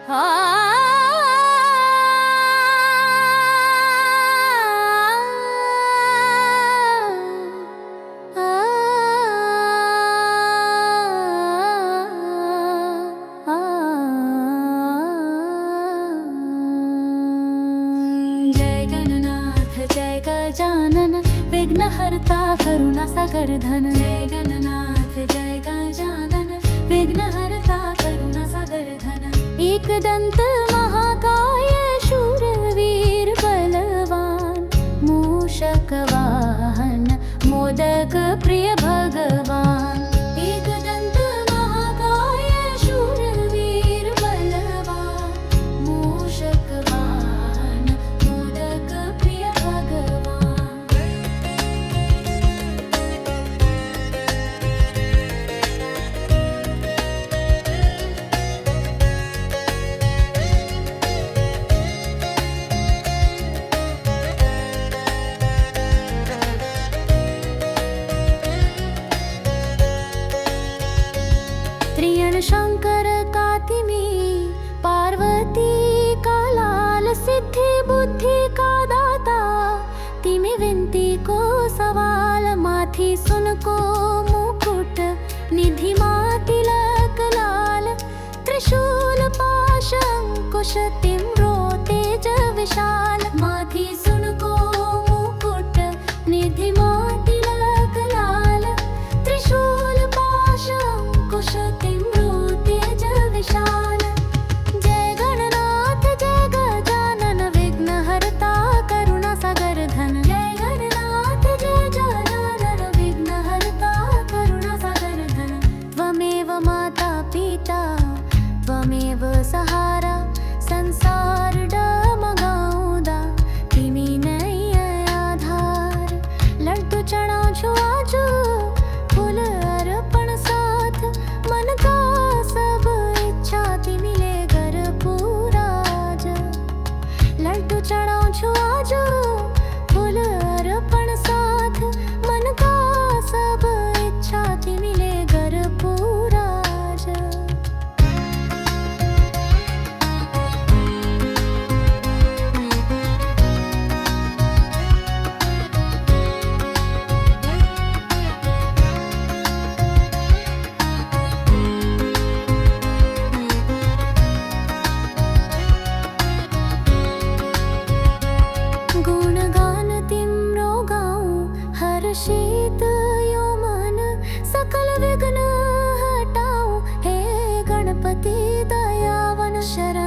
जय गणनाथ जय गजानन विघ्नहर्ता करुणासागर धन। जय गणनाथ जय गजानन विघ्नहर्ता करुणासागर धन। एकदंत महाकाय शूरवीर बलवान मूषक वाहन मोदक प्रिय भगवान। एकदंत महाकाय शूरवीर बलवान मूषक वाहन मोदक प्रिय भगवान। त्रियण शंकर कातिमी पार्वती का लाल सिद्धि बुद्धि का दाता। तिमी विनती को सवाल माथी सुन को मुकुट निधि मा तिलक लाल। त्रिशूल पाश अंकुश तिम्रो तेज विशाल। माथी सुन को मुकुट निधि मा तिलक लाल। त्रिशूल पाश अंकुश तिम्रो तेज विशाल। जय गणनाथ जय गजानन विघ्नहर्ता करुणासागर धन। जय गणनाथ जय गजानन विघ्नहर्ता करुणासागर धन। त्वमेव माता पिता त्वमेव सहारा संसार डमगाऊदा। तिमी नहीं आधार लड्डू चढ़ाऊं छु आजू फूल अर्पण साथ। मन का सब इच्छा तिमी ले घर पूरा आज। लड्डू चढ़ाऊं छु आजू फूल अर्पण साथ। मन का सब इच्छा तिमी ले घर पूरा आज। गुणगान तिम्रो गाऊं हर्षित यो मन। सकल विघ्न हटाऊं हे गणपति दयावन शरण।